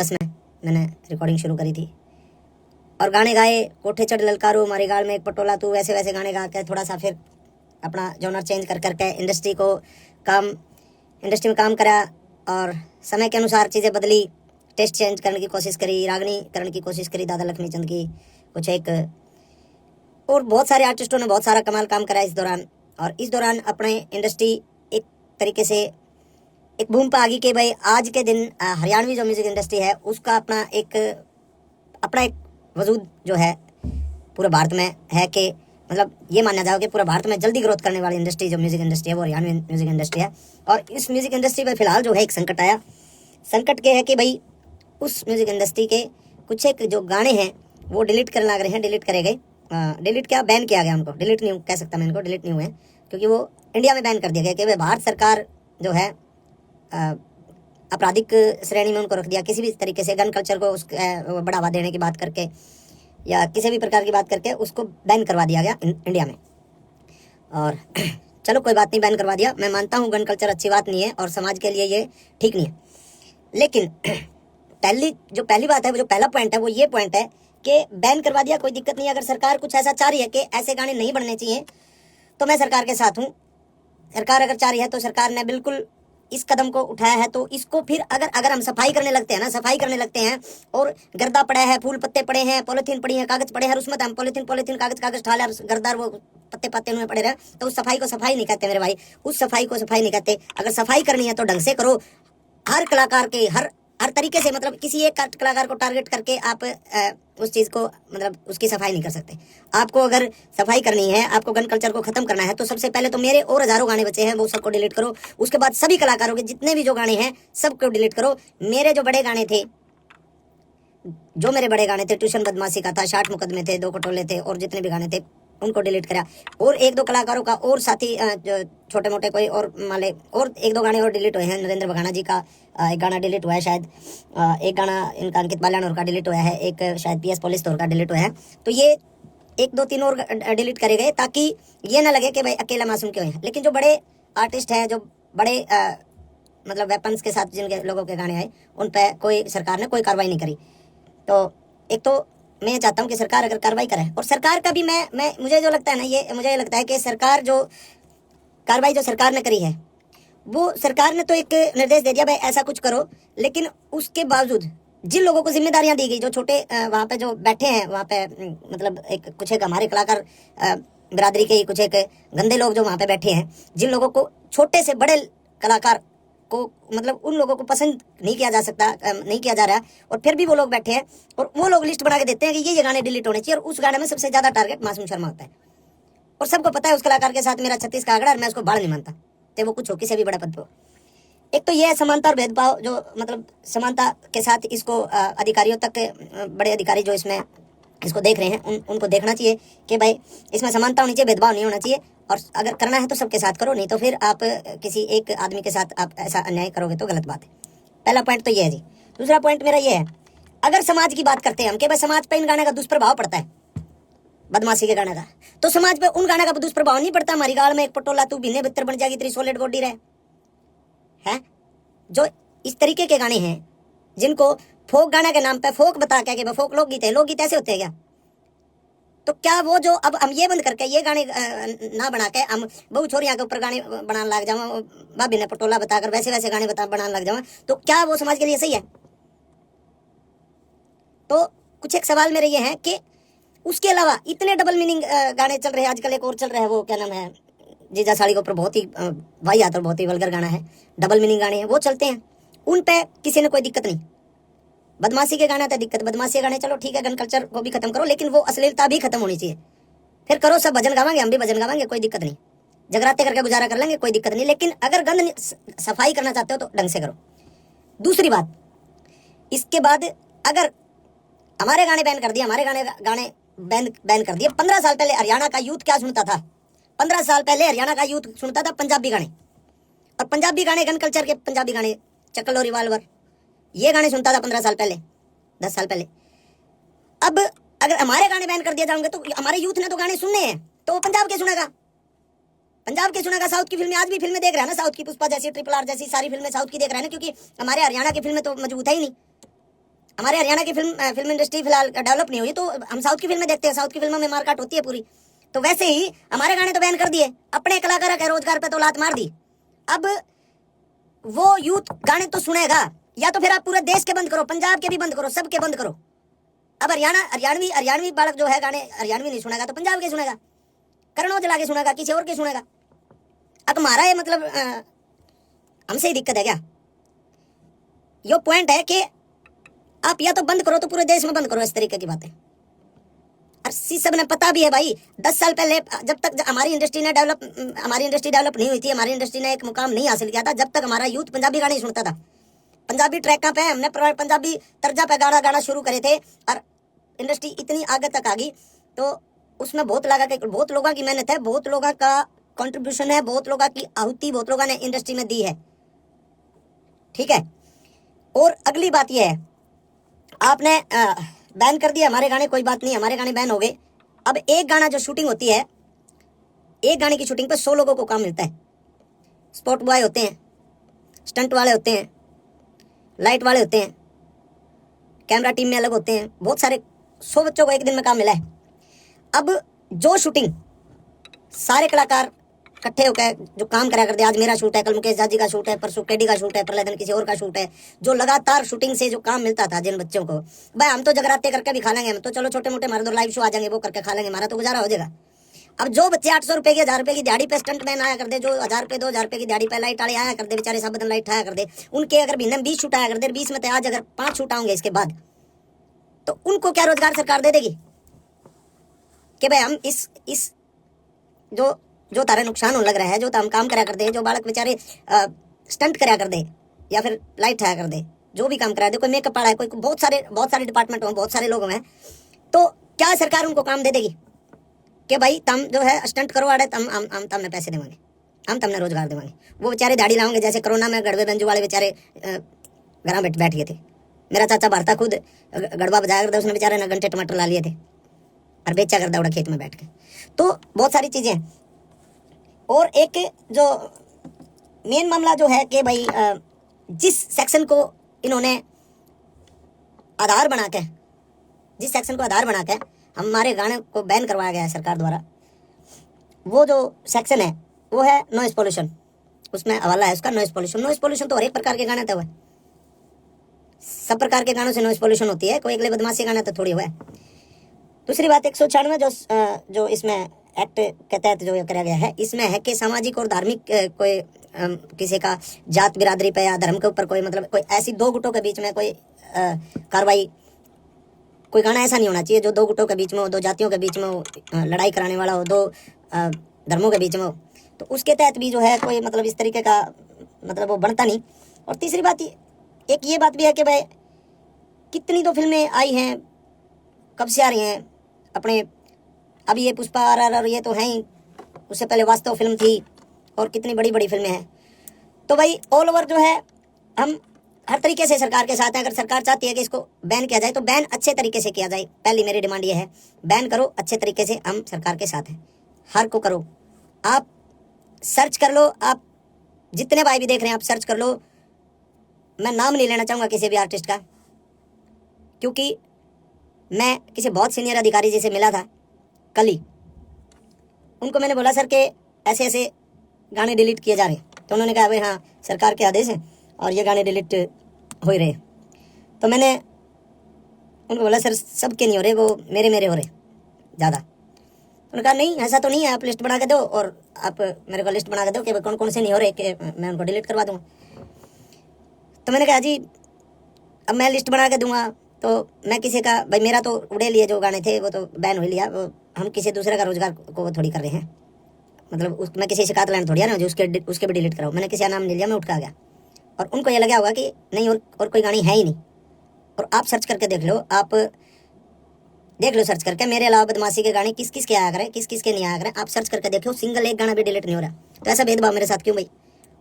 बस में मैंने रिकॉर्डिंग शुरू करी थी और गाने गाए, कोठे चढ़ ललकारो मारे गाल में एक पटोला तू, वैसे वैसे गाने गा के थोड़ा सा फिर अपना जॉनर चेंज कर करके इंडस्ट्री में काम करा और समय के अनुसार चीज़ें बदली, टेस्ट चेंज करने की कोशिश करी, रागनी करने की कोशिश करी दादा लक्ष्मी चंद की कुछ एक, और बहुत सारे आर्टिस्टों ने बहुत सारा कमाल काम करा इस दौरान। और इस दौरान अपने इंडस्ट्री एक तरीके से एक भूम पर आ गई कि भाई आज के दिन हरियाणवी जो म्यूज़िक इंडस्ट्री है उसका अपना एक वजूद जो है पूरे भारत में है, कि मतलब ये माना जाओ कि पूरे भारत में जल्दी ग्रोथ करने वाली इंडस्ट्री जो म्यूज़िक इंडस्ट्री है वो हरियाणवी म्यूज़िक इंडस्ट्री है। और इस म्यूज़िक इंडस्ट्री पर फिलहाल जो है एक संकट आया। संकट के है कि भाई उस म्यूज़िक इंडस्ट्री के कुछ एक जो गाने हैं वो डिलीट करने लग रहे हैं, डिलीट करे गए, डिलीट क्या, बैन किया गया उनको, डिलीट नहीं कह सकता मैं इनको, डिलीट नहीं हुए क्योंकि वो इंडिया में बैन कर दिया गया कि भाई भारत सरकार जो है आपराधिक श्रेणी में उनको रख दिया, किसी भी तरीके से गन कल्चर को उसको बढ़ावा देने की बात करके या किसी भी प्रकार की बात करके उसको बैन करवा दिया गया इंडिया में। और चलो कोई बात नहीं, बैन करवा दिया, मैं मानता हूँ गन कल्चर अच्छी बात नहीं है और समाज के लिए ये ठीक नहीं है, लेकिन पहली बात है, वो जो पहला पॉइंट है वो ये पॉइंट है कि बैन करवा दिया कोई दिक्कत नहीं है। अगर सरकार कुछ ऐसा चाह रही है कि ऐसे गाने नहीं बनने चाहिए तो मैं सरकार के साथ हूँ। सरकार अगर चाह रही है तो सरकार ने बिल्कुल इस कदम को उठाया है, तो इसको फिर अगर हम सफाई करने लगते हैं ना, सफाई करने लगते हैं और गर्दा पड़ा है, फूल पत्ते पड़े हैं, पॉलिथीन पड़ी है, कागज पड़े हैं, उसमें हम पॉलिथीन कागज ठाले गर्दार वो पत्ते पत्ते में पड़े रहे, तो उस सफाई को सफाई नहीं कहते मेरे भाई, उस सफाई को सफाई नहीं कहते। अगर सफाई करनी है तो ढंग से करो, हर कलाकार के हर तरीके से, मतलब किसी एक कलाकार को टारगेट करके आप उस चीज़ को मतलब उसकी सफाई नहीं कर सकते। आपको अगर सफाई करनी है, आपको गन कल्चर को खत्म करना है, तो सबसे पहले तो मेरे और हजारों गाने बचे हैं वो सबको डिलीट करो। उसके बाद सभी कलाकारों के जितने भी जो गाने हैं सबको डिलीट करो। मेरे जो बड़े गाने थे, ट्यूशन बदमाशी का था, 60 मुकदमे थे, 2 कटोले थे, और जितने भी गाने थे उनको डिलीट करा। और 1-2 कलाकारों का और साथी जो छोटे मोटे कोई और माले और 1-2 गाने और डिलीट हुए हैं। नरेंद्र बघाना जी का एक गाना डिलीट हुआ है शायद, एक गाना इनका अंकित बाल्यान का डिलीट हुआ है, एक शायद PS पुलिस का डिलीट हुआ है। तो ये 1-2-3 और डिलीट करे गए ताकि ये ना लगे कि भाई अकेला मासूम क्यों है। लेकिन जो बड़े आर्टिस्ट हैं, जो बड़े मतलब वेपन्स के साथ जिनके लोगों के गाने आए, उन पर कोई सरकार ने कोई कार्रवाई नहीं करी। तो एक तो मैं चाहता हूँ कि सरकार अगर कार्रवाई करे, और सरकार का भी मुझे जो लगता है ना, मुझे लगता है कि सरकार जो कार्रवाई जो सरकार ने करी है, वो सरकार ने तो एक निर्देश दे दिया भाई ऐसा कुछ करो, लेकिन उसके बावजूद जिन लोगों को जिम्मेदारियां दी गई, जो छोटे वहाँ पे जो बैठे हैं वहाँ पे, मतलब कुछ एक हमारे कलाकार बिरादरी के कुछ एक गंदे लोग जो वहाँ पे बैठे हैं, जिन लोगों को छोटे से बड़े कलाकार को मतलब उन लोगों को पसंद नहीं किया जा सकता, नहीं किया जा रहा, और फिर भी वो लोग बैठे हैं और वो लोग लिस्ट बना के देते हैं कि ये गाने डिलीट होने चाहिए, और उस गाने में सबसे ज्यादा टारगेट मासूम शर्मा होता है। और सबको पता है उस कलाकार के साथ मेरा 36 का आंकड़ा, और मैं उसको बाढ़ नहीं मानता, चाहे वो कुछ हो, किसी भी बड़े पद पर। एक तो ये है समानता और भेदभाव, जो मतलब समानता के साथ इसको अधिकारियों तक, बड़े अधिकारी जो इसमें इसको देख रहे हैं उनको देखना चाहिए कि भाई इसमें समानता होनी चाहिए, भेदभाव नहीं होना चाहिए, और अगर करना है तो सबके साथ करो, नहीं तो फिर आप किसी एक आदमी के साथ आप ऐसा अन्याय करोगे तो गलत बात है। पहला पॉइंट तो ये है जी। दूसरा पॉइंट मेरा ये है, अगर समाज की बात करते हैं हम कि भाई समाज पर इन गाने का दुष्प्रभाव पड़ता है, बदमाशी के गाने का, तो समाज पे उन गाने का दुष्प्रभाव नहीं पड़ता। हमारी गाल में एक पटोला तू भिन्ने बितर बन जाएगी, तेरी सॉलिड बॉडी रहे है। जो इस तरीके के गाने हैं जिनको फोक गाने के नाम पे फोक बता के फोक लोकगीत है, लोकगीत ऐसे होते हैं क्या? तो क्या वो जो अब हम ये बंद करके ये गाने ना बना के हम बहु छोरियां के ऊपर गाने बनाने लग जाओ, भाभी ने पटोला बताकर वैसे वैसे गाने बनाने लग जाओ, तो क्या वो समाज के लिए सही है? तो कुछ एक सवाल मेरे ये हैं कि उसके अलावा इतने डबल मीनिंग गाने चल रहे हैं आजकल। एक और चल रहा है, वो क्या नाम है, जीजा साड़ी के ऊपर बहुत ही वाहियात और बहुत ही वल्गर गाना है, डबल मीनिंग गाने हैं, वो चलते हैं, उन पे किसी ने कोई दिक्कत नहीं। बदमाशी के गाने तो दिक्कत, बदमाशी के गाने चलो ठीक है, गन कल्चर को भी खत्म करो, लेकिन वो अश्लीलता भी खत्म होनी चाहिए। फिर करो, सब भजन गावांगे, हम भी भजन गावांगे, कोई दिक्कत नहीं, जगराते करके गुजारा कर लेंगे, कोई दिक्कत नहीं, लेकिन अगर गंद सफाई करना चाहते हो तो ढंग से करो। दूसरी बात, इसके बाद अगर हमारे गाने बैन कर दिए, हमारे गाने बैन कर दिए, 15 साल पहले हरियाणा का यूथ क्या सुनता था? 15 साल पहले हरियाणा का यूथ सुनता था पंजाबी गाने, और पंजाबी गाने गन कल्चर के पंजाबी गाने, चक्कर लो रिवाल्वर, ये गाने सुनता था 15 साल पहले, 10 साल पहले। अब अगर हमारे गाने बैन कर दिए जाएंगे तो हमारे यूथ ने तो गाने सुनने हैं, तो वो पंजाब के सुनेगा, पंजाब के सुनेगा। साउथ की फिल्में, आज भी फिल्में देख रहा है ना, साउथ की पुष्पा जैसी, RRR जैसी सारी फिल्में साउथ की देख रहा है ना, क्योंकि हमारे हरियाणा की फिल्में तो मजबूत है ही नहीं। हमारे हरियाणा की फिल्म इंडस्ट्री फिलहाल डेवलप नहीं हुई, तो हम साउथ की फिल्में देखते हैं, साउथ की फिल्मों में मारकाट होती है पूरी। तो वैसे ही हमारे गाने तो बैन कर दिए, अपने कलाकारों के रोजगार पे तो लात मार दी। अब वो यूथ गाने तो सुनेगा, या तो फिर आप पूरे देश के बंद करो, पंजाब के भी बंद करो, सबके बंद करो। अब हरियाणवी बालक जो है गाने हरियाणवी नहीं सुनेगा तो पंजाब के सुनेगा, करण औजला के सुनेगा, किसी और के सुनेगा। अब हमारा ये मतलब हमसे ही दिक्कत है क्या? यो पॉइंट है कि आप या तो बंद करो तो पूरे देश में बंद करो, इस तरीके की बातें। और सब ने पता भी है भाई, 10 साल पहले जब तक हमारी इंडस्ट्री डेवलप नहीं हुई थी, हमारी इंडस्ट्री ने एक मुकाम नहीं हासिल किया था, जब तक हमारा यूथ पंजाबी गाने सुनता था, पंजाबी ट्रैकों पे हमने पंजाबी तर्जा पे गाना शुरू करे थे, और इंडस्ट्री इतनी आगे तक आ गई। तो उसमें बहुत लोगों की मेहनत है, बहुत लोगों का कंट्रीब्यूशन है, बहुत लोगों की आहुति बहुत लोगों ने इंडस्ट्री में दी है, ठीक है। और अगली बात यह है, आपने बैन कर दिया हमारे गाने, कोई बात नहीं, हमारे गाने बैन हो गए। अब एक गाना जो शूटिंग होती है, एक गाने की शूटिंग पे 100 लोगों को काम मिलता है। स्पॉट बॉय होते हैं, स्टंट वाले होते हैं, लाइट वाले होते हैं, कैमरा टीम में अलग होते हैं, बहुत सारे 100 बच्चों को एक दिन में काम मिला है। अब जो शूटिंग सारे कलाकार इकट्ठे होकर जो काम करा करते, आज मेरा शूट है, कल मुकेश जाजी का शूट है, परसों केडी का शूट है, प्रलयदन किसी और का शूट है, जो लगातार शूटिंग से जो काम मिलता था जिन बच्चों को, भाई हम तो जगराते करके भी खा लेंगे, हम तो चलो छोटे मोटे हमारे तो लाइव शो आ जाएंगे, वो करके खा लेंगे, हमारा तो गुजारा हो जाएगा। अब जो बच्चे 800 रुपए की 1000 रुपए की दिहाड़ी पे स्टंट मैन आया करते, जो 1000 रुपए 2000 रुपए की दिहाड़ी पे लाइट वाले आया करते, बेचारे सब बदन लाइट आया करते, उनके अगर महीने में 20 शूट आया करते, 20 में तो आज अगर 5 शूट आएंगे इसके बाद, तो उनको क्या रोजगार सरकार दे देगी कि भाई हम इस जो तारे नुकसान होने लग रहा है, जो हम काम करा करते हैं, जो बालक बेचारे स्टंट करा कर दे या फिर लाइट आया कर दे, जो भी काम करा दे, कोई मेकअप वाला है, कोई बहुत सारे डिपार्टमेंट हो, बहुत सारे लोग हैं, तो क्या सरकार उनको काम दे देगी कि भाई तुम जो है स्टंट करो आड़े, हम तुमने पैसे देवांगे, हम तुमने रोजगार देवांगे। वो बेचारे दाढ़ी लाओगे, जैसे कोरोना में गड़बे बंजू वाले बेचारे घर में बैठ गए थे। मेरा चाचा भारता खुद गड़बा बजाया करता, उसने बेचारे न घंटे टमाटर ला लिए थे और बेचा कर दौड़ा खेत में बैठ के। तो बहुत सारी चीजें हैं। और एक जो मेन मामला जो है कि भाई जिस सेक्शन को इन्होंने आधार बना के, हमारे गाने को बैन करवाया गया है सरकार द्वारा, वो जो सेक्शन है वो है नॉइस पोल्यूशन। उसमें हवाला है उसका नॉइस पोल्यूशन तो हर एक प्रकार के गाने था, हुआ सब प्रकार के गानों से नॉइस पोल्यूशन होती है, कोई अगले बदमाशी गाना तो थोड़ी हुआ है। दूसरी बात 196 जो इसमें एक्ट के तहत जो कराया गया है, इसमें है कि सामाजिक और धार्मिक कोई किसी का जात बिरादरी पे या धर्म के ऊपर कोई मतलब कोई ऐसी दो गुटों के बीच में कोई कार्रवाई, कोई गाना ऐसा नहीं होना चाहिए जो दो गुटों के बीच में हो, दो जातियों के बीच में हो, लड़ाई कराने वाला हो, दो धर्मों के बीच में हो, तो उसके तहत भी जो है कोई मतलब इस तरीके का मतलब वो बनता नहीं। और तीसरी बात एक ये बात भी है कि भाई कितनी तो फिल्में आई हैं, कब से आ रही हैं अपने, अभी ये पुष्पा RRR ये तो है ही, उससे पहले वास्तव फिल्म थी, और कितनी बड़ी बड़ी फिल्में हैं। तो भाई ऑल ओवर जो है हम हर तरीके से सरकार के साथ हैं। अगर सरकार चाहती है कि इसको बैन किया जाए तो बैन अच्छे तरीके से किया जाए, पहली मेरी डिमांड ये है, बैन करो अच्छे तरीके से, हम सरकार के साथ हैं, हर को करो। आप सर्च कर लो, आप जितने भाई भी देख रहे हैं आप सर्च कर लो, मैं नाम नहीं लेना चाहूँगा किसी भी आर्टिस्ट का, क्योंकि मैं किसी बहुत सीनियर अधिकारी जी से मिला था कल ही, उनको मैंने बोला सर के ऐसे ऐसे गाने डिलीट किए जा रहे हैं, तो उन्होंने कहा भाई हाँ सरकार के आदेश हैं और ये गाने डिलीट हो ही रहे। तो मैंने उनको बोला सर सबके नहीं हो रहे, वो मेरे हो रहे ज़्यादा। उन्होंने कहा नहीं ऐसा तो नहीं है, आप लिस्ट बना के दो और आप मेरे को लिस्ट बना के दो कि कौन कौन से नहीं हो रहे, कि मैं उनको डिलीट करवा दूँगा। तो मैंने कहा जी अब मैं लिस्ट बना के दूंगा तो मैं किसी का, भाई मेरा तो उड़े लिए जो गाने थे वो तो बैन हो लिया, वो हम किसी दूसरे का रोजगार को वो थोड़ी कर रहे हैं, मतलब मैं किसी शिकायत लाइन थोड़ी है ना जो उसके भी डिलीट कराऊँ। मैंने किसी का नाम नहीं लिया, मैं उठ के आ गया, और उनको ये लगा होगा कि नहीं और कोई गानी है ही नहीं। और आप सर्च करके देख लो, आप देख लो सर्च करके, मेरे अलावा बदमाशी के गाने किस किस के आया करें, किस किस के नहीं आया करें, आप सर्च करके देखो, सिंगल एक गाना भी डिलीट नहीं हो रहा। तो ऐसा भेदभाव मेरे साथ क्यों भाई?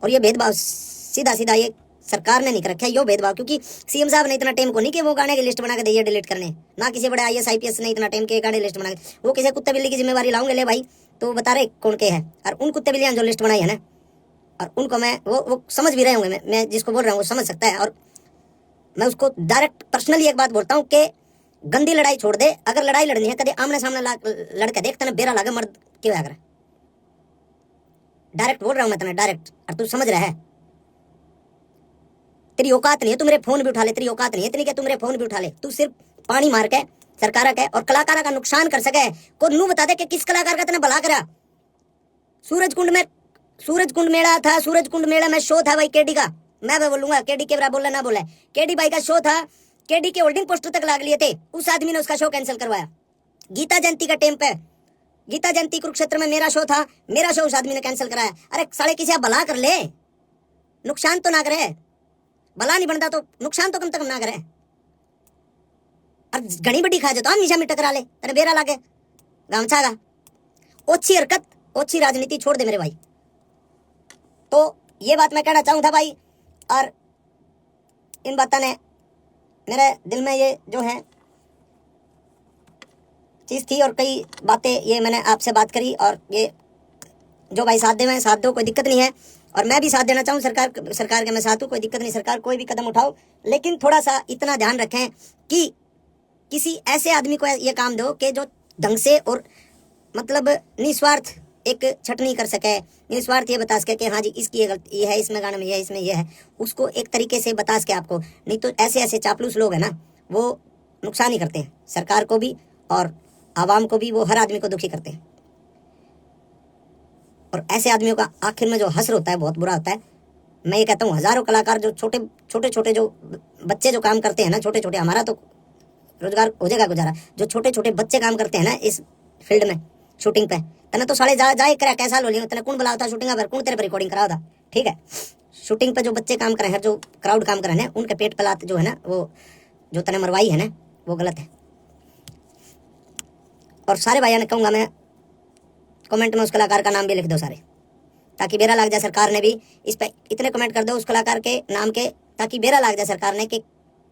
और ये भेदभाव सीधा ये सरकार ने नहीं कर रखा है, यो भेदभाव, क्योंकि सीएम साहब ने इतना टाइम को नहीं कि वो गाने की लिस्ट बना के दे डिलीट करने, ना किसी बड़े IAS IPS ने इतना टाइम के गाने लिस्ट बना के, वो किसी कुत्ते बिल्ली की जिम्मेवारी लाऊंगे ले भाई, तो बता रहे कौन के है। और उन कुत्ते बिल्लियां जो लिस्ट बनाई है ना, और उनको मैं वो समझ भी रहे होंगे, मैं जिसको बोल रहा हूँ वो समझ सकता है। और मैं उसको डायरेक्ट पर्सनली एक बात बोलता हूँ कि गंदी लड़ाई छोड़ दे। अगर लड़ाई लड़नी है कभी आमने सामने लड़के देख तने बेरा लागे मर्द क्यों आकर। डायरेक्ट बोल रहा हूं मैं तने डायरेक्ट, और तू समझ रहा है। तेरी औकात नहीं है तू मेरे फोन भी उठा ले, तेरी औकात नहीं है इतनी कि तू मेरे फोन भी उठा ले। तू सिर्फ पानी मार के सरकार के और कलाकारा का नुकसान कर सके को नू बता दे कि किस कलाकार का तने भला करा। सूरज कुंड मेला था, सूरज कुंड मेला में शो था भाई केडी का। मैं बोलूंगा केडी के बराबर बोला ना बोला, केडी भाई का शो था, केडी के होल्डिंग पोस्टर तक लाग लिए थे। उस आदमी ने उसका शो कैंसिल करवाया। गीता जयंती का टाइम पे, गीता जयंती कुरुक्षेत्र में मेरा शो था, मेरा शो उस आदमी ने कैंसिल कराया। अरे साले किसी आप भला कर ले, नुकसान तो ना करे। भला नहीं बनता तो नुकसान तो कम से कम ना करे। और घनी बड़ी खा जाता हमेशा में टकरा ले तेरे बेरा लागे गामछा का। ओछी हरकत ओछी राजनीति छोड़ दे मेरे भाई। तो ये बात मैं कहना चाहूँ था भाई, और इन बातों ने मेरे दिल में ये जो है चीज़ थी, और कई बातें ये मैंने आपसे बात करी। और ये जो भाई साथ दे मैं साथ दो, कोई दिक्कत नहीं है। और मैं भी साथ देना चाहूँ सरकार के मैं साथ हूँ, कोई दिक्कत नहीं। सरकार कोई भी कदम उठाओ, लेकिन थोड़ा सा इतना ध्यान रखें कि किसी ऐसे आदमी को ये काम दो कि जो ढंग से और मतलब निस्वार्थ एक छटनी कर सके, निस्वार्थ ये बता सके कि हाँ जी इसकी ये गलती ये है, इसमें गाने में ये है, इसमें ये है, उसको एक तरीके से बता सके आपको। नहीं तो ऐसे ऐसे चापलूस लोग हैं ना, वो नुकसान ही करते हैं सरकार को भी और आवाम को भी। वो हर आदमी को दुखी करते हैं, और ऐसे आदमियों का आखिर में जो हश्र होता है बहुत बुरा होता है। मैं ये कहता हूँ हजारों कलाकार जो छोटे छोटे जो बच्चे जो काम करते हैं ना, छोटे छोटे, हमारा तो रोजगार हो जाएगा गुजारा, जो छोटे छोटे बच्चे काम करते हैं ना इस फील्ड में शूटिंग पे, तने तो साले जाए करा कैसा लो लियो, तने कौन बुलाता शूटिंग पर, कौन तेरे पर रिकॉर्डिंग कराता। ठीक है, शूटिंग पे जो बच्चे काम कर रहे हैं, जो क्राउड काम कर रहे हैं, उनके पेट पलात जो है ना, वो जो तने मरवाई है ना, वो गलत है। और सारे भाइयों ने कहूँगा मैं, कमेंट में उस कलाकार का नाम भी लिख दो सारे, ताकि बेरा लग जाए सरकार ने भी इस पे। इतने कमेंट कर दो उस कलाकार के नाम के, ताकि बेरा लग जाए सरकार ने कि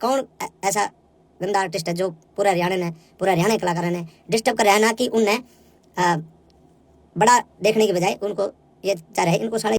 कौन ऐसा गंदा आर्टिस्ट है जो पूरा हरियाणा कलाकारों ने डिस्टर्ब कर रहा है ना, कि उनने बड़ा देखने के बजाय उनको ये चाह रहे हैं इनको साले